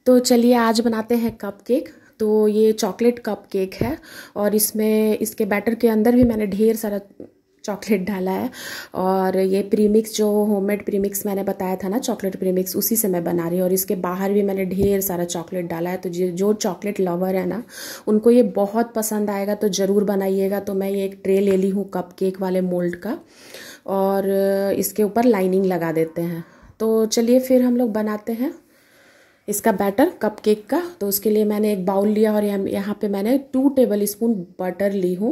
तो चलिए आज बनाते हैं कप केक। तो ये चॉकलेट कप केक है और इसमें इसके बैटर के अंदर भी मैंने ढेर सारा चॉकलेट डाला है। और ये प्रीमिक्स जो होममेड प्रीमिक्स मैंने बताया था ना, चॉकलेट प्रीमिक्स, उसी से मैं बना रही हूँ। और इसके बाहर भी मैंने ढेर सारा चॉकलेट डाला है। तो जो चॉकलेट लवर है ना, उनको ये बहुत पसंद आएगा, तो ज़रूर बनाइएगा। तो मैं ये एक ट्रे ले ली हूँ कप केक वाले मोल्ड का और इसके ऊपर लाइनिंग लगा देते हैं। तो चलिए फिर हम लोग बनाते हैं इसका बैटर कप केक का। तो उसके लिए मैंने एक बाउल लिया और यहाँ पे मैंने 2 टेबल स्पून बटर ली हूँ।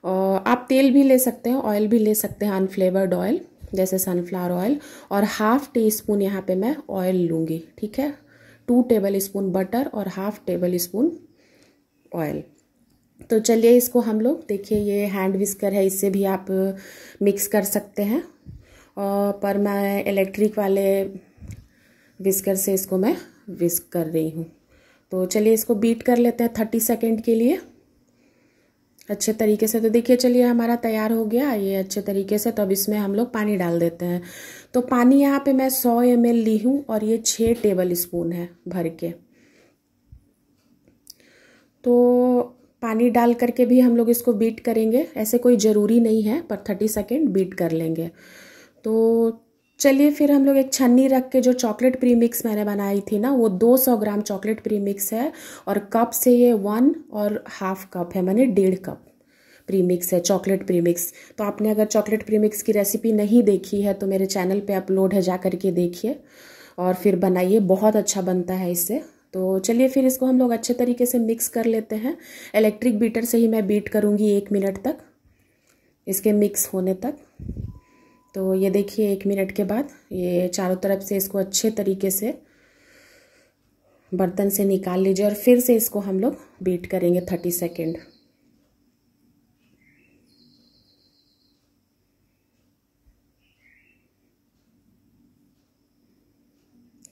आप तेल भी ले सकते हैं, ऑयल भी ले सकते हैं, अनफ्लेवर्ड ऑयल जैसे सनफ्लावर ऑयल। और हाफ टी स्पून यहाँ पे मैं ऑयल लूँगी, ठीक है। 2 टेबल स्पून बटर और हाफ टेबल स्पून ऑयल। तो चलिए इसको हम लोग, देखिए ये हैंड विस्कर है, इससे भी आप मिक्स कर सकते हैं। पर मैं इलेक्ट्रिक वाले विस्कर से इसको मैं विस्क कर रही हूँ। तो चलिए इसको बीट कर लेते हैं 30 सेकेंड के लिए अच्छे तरीके से। तो देखिए चलिए हमारा तैयार हो गया ये अच्छे तरीके से। तो अब इसमें हम लोग पानी डाल देते हैं। तो पानी यहाँ पे मैं 100 ml ली हूँ और ये 6 टेबल स्पून है भर के। तो पानी डाल करके भी हम लोग इसको बीट करेंगे, ऐसे कोई ज़रूरी नहीं है, पर 30 सेकेंड बीट कर लेंगे। तो चलिए फिर हम लोग एक छन्नी रख के, जो चॉकलेट प्रीमिक्स मैंने बनाई थी ना, वो 200 ग्राम चॉकलेट प्रीमिक्स है और कप से ये 1 और हाफ कप है, मैंने 1.5 कप प्रीमिक्स है, चॉकलेट प्रीमिक्स। तो आपने अगर चॉकलेट प्रीमिक्स की रेसिपी नहीं देखी है तो मेरे चैनल पे अपलोड है, जा करके देखिए और फिर बनाइए, बहुत अच्छा बनता है इससे। तो चलिए फिर इसको हम लोग अच्छे तरीके से मिक्स कर लेते हैं। इलेक्ट्रिक बीटर से ही मैं बीट करूँगी 1 मिनट तक, इसके मिक्स होने तक। तो ये देखिए 1 मिनट के बाद ये चारों तरफ से इसको अच्छे तरीके से बर्तन से निकाल लीजिए और फिर से इसको हम लोग बीट करेंगे 30 सेकेंड।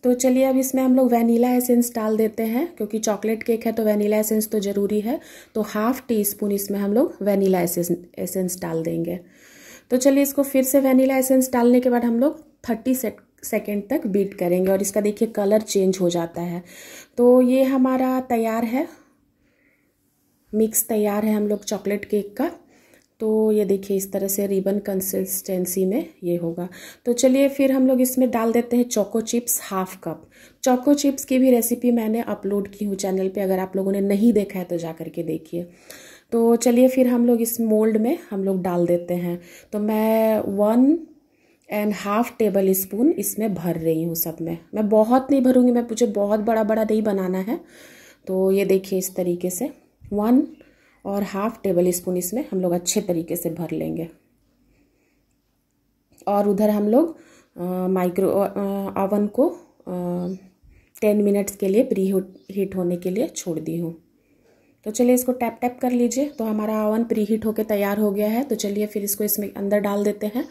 तो चलिए अब इसमें हम लोग वैनिला एसेंस डाल देते हैं, क्योंकि चॉकलेट केक है तो वैनिला एसेंस तो ज़रूरी है। तो हाफ टी स्पून इसमें हम लोग वैनिला एसेंस डाल देंगे। तो चलिए इसको फिर से वैनिला एसेंस डालने के बाद हम लोग 30 सेकेंड तक बीट करेंगे और इसका देखिए कलर चेंज हो जाता है। तो ये हमारा तैयार है, मिक्स तैयार है हम लोग चॉकलेट केक का। तो ये देखिए इस तरह से रिबन कंसिस्टेंसी में ये होगा। तो चलिए फिर हम लोग इसमें डाल देते हैं choco chips half cup. Choco chips की भी रेसिपी मैंने अपलोड की हूँ चैनल पे, अगर आप लोगों ने नहीं देखा है तो जा करके देखिए। तो चलिए फिर हम लोग इस मोल्ड में हम लोग डाल देते हैं। तो मैं 1.5 टेबल स्पून इसमें भर रही हूँ सब में। मैं बहुत नहीं भरूँगी, मैं मुझे बहुत बड़ा बड़ा नहीं बनाना है। तो ये देखिए इस तरीके से 1.5 टेबल स्पून इसमें हम लोग अच्छे तरीके से भर लेंगे। और उधर हम लोग माइक्रो ओवन को 10 मिनट्स के लिए प्री हीट होने के लिए छोड़ दी हूँ। तो चलिए इसको टैप टैप कर लीजिए। तो हमारा ओवन प्री हीट होकर तैयार हो गया है। तो चलिए फिर इसको इसमें अंदर डाल देते हैं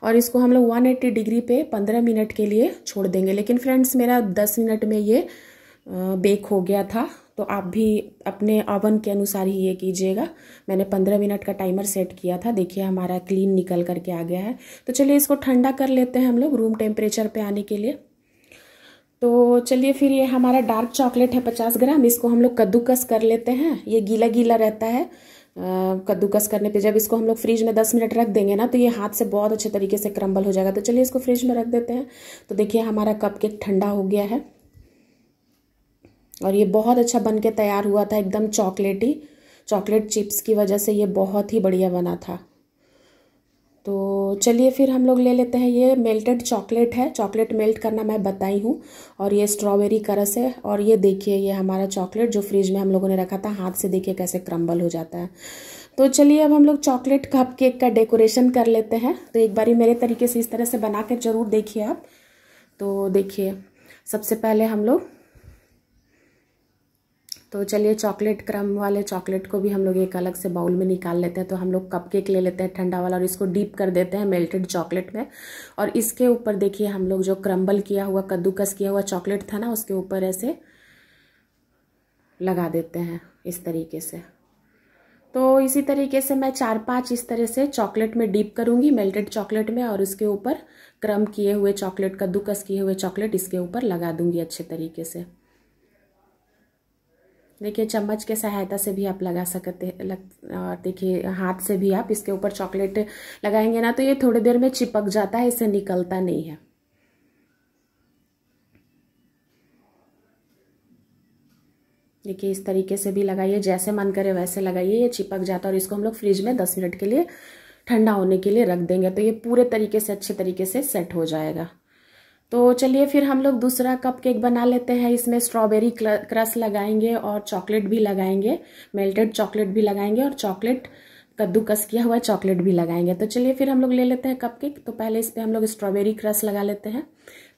और इसको हम लोग 180 डिग्री पे 15 मिनट के लिए छोड़ देंगे। लेकिन फ्रेंड्स मेरा 10 मिनट में ये बेक हो गया था, तो आप भी अपने ओवन के अनुसार ही ये कीजिएगा। मैंने 15 मिनट का टाइमर सेट किया था। देखिए हमारा क्लीन निकल करके आ गया है। तो चलिए इसको ठंडा कर लेते हैं हम लोग रूम टेम्परेचर पे आने के लिए। तो चलिए फिर ये हमारा डार्क चॉकलेट है 50 ग्राम, इसको हम लोग कद्दूकस कर लेते हैं। ये गीला गीला रहता है कद्दूकस करने पे। जब इसको हम लोग फ्रिज में 10 मिनट रख देंगे ना, तो ये हाथ से बहुत अच्छे तरीके से क्रम्बल हो जाएगा। तो चलिए इसको फ्रिज में रख देते हैं। तो देखिए हमारा कप केक ठंडा हो गया है और ये बहुत अच्छा बन के तैयार हुआ था, एकदम चॉकलेटी। चॉकलेट चिप्स की वजह से ये बहुत ही बढ़िया बना था। तो चलिए फिर हम लोग ले लेते हैं, ये मेल्टेड चॉकलेट है, चॉकलेट मेल्ट करना मैं बताई हूँ। और ये स्ट्रॉबेरी का रस है। और ये देखिए ये हमारा चॉकलेट जो फ्रिज में हम लोगों ने रखा था, हाथ से देखिए कैसे क्रम्बल हो जाता है। तो चलिए अब हम लोग चॉकलेट कप केक का डेकोरेशन कर लेते हैं। तो एक बारी मेरे तरीके से इस तरह से बना कर ज़रूर देखिए आप। तो देखिए सबसे पहले हम लोग, तो चलिए चॉकलेट क्रम वाले चॉकलेट को भी हम लोग एक अलग से बाउल में निकाल लेते हैं। तो हम लोग कप केक ले लेते हैं ठंडा वाला और इसको डीप कर देते हैं मेल्टेड चॉकलेट में। और इसके ऊपर देखिए हम लोग जो क्रम्बल किया हुआ, कद्दूकस किया हुआ चॉकलेट था ना, उसके ऊपर ऐसे लगा देते हैं इस तरीके से। तो इसी तरीके से मैं 4-5 इस तरह से चॉकलेट में डीप करूँगी, मेल्टेड चॉकलेट में, और उसके ऊपर क्रम किए हुए चॉकलेट, कद्दूकस किए हुए चॉकलेट इसके ऊपर लगा दूँगी अच्छे तरीके से। देखिए चम्मच के सहायता से भी आप लगा सकते देखिए हाथ से भी आप इसके ऊपर चॉकलेट लगाएंगे ना तो ये थोड़ी देर में चिपक जाता है, इससे निकलता नहीं है। देखिए इस तरीके से भी लगाइए, जैसे मन करे वैसे लगाइए, ये चिपक जाता है। और इसको हम लोग फ्रिज में 10 मिनट के लिए ठंडा होने के लिए रख देंगे तो ये पूरे तरीके से अच्छे तरीके से सेट हो जाएगा। तो चलिए फिर हम लोग दूसरा कप केक बना लेते हैं। इसमें स्ट्रॉबेरी क्रश लगाएंगे और चॉकलेट भी लगाएंगे, मेल्टेड चॉकलेट भी लगाएंगे और चॉकलेट कद्दूकस किया हुआ चॉकलेट भी लगाएंगे। तो चलिए फिर हम लोग ले लेते हैं कप केक। तो पहले इस पर हम लोग स्ट्रॉबेरी क्रश लगा लेते हैं,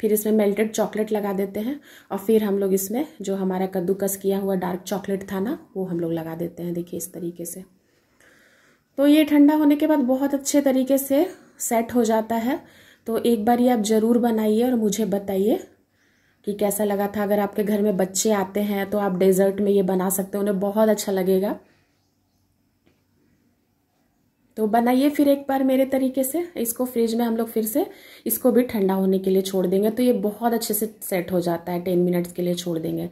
फिर इसमें मेल्टेड चॉकलेट लगा देते हैं और फिर हम लोग इसमें जो हमारा कद्दूकस किया हुआ डार्क चॉकलेट था ना वो हम लोग लगा देते हैं। देखिए इस तरीके से। तो ये ठंडा होने के बाद बहुत अच्छे तरीके से सेट हो जाता है। तो एक बार ये आप ज़रूर बनाइए और मुझे बताइए कि कैसा लगा था। अगर आपके घर में बच्चे आते हैं तो आप डेजर्ट में ये बना सकते हो, उन्हें बहुत अच्छा लगेगा। तो बनाइए फिर एक बार मेरे तरीके से। इसको फ्रिज में हम लोग फिर से इसको भी ठंडा होने के लिए छोड़ देंगे तो ये बहुत अच्छे से सेट हो जाता है। 10 मिनट्स के लिए छोड़ देंगे।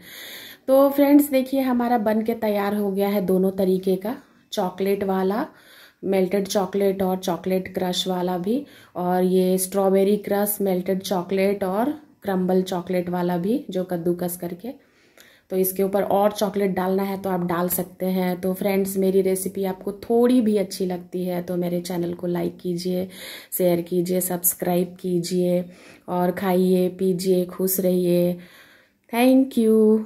तो फ्रेंड्स देखिए हमारा बन के तैयार हो गया है दोनों तरीके का, चॉकलेट वाला मेल्टेड चॉकलेट और चॉकलेट क्रश वाला भी, और ये स्ट्रॉबेरी क्रश मेल्टेड चॉकलेट और क्रम्बल चॉकलेट वाला भी जो कद्दूकस करके। तो इसके ऊपर और चॉकलेट डालना है तो आप डाल सकते हैं। तो फ्रेंड्स मेरी रेसिपी आपको थोड़ी भी अच्छी लगती है तो मेरे चैनल को लाइक कीजिए, शेयर कीजिए, सब्सक्राइब कीजिए और खाइए पीजिए, खुश रहिए। Thank you.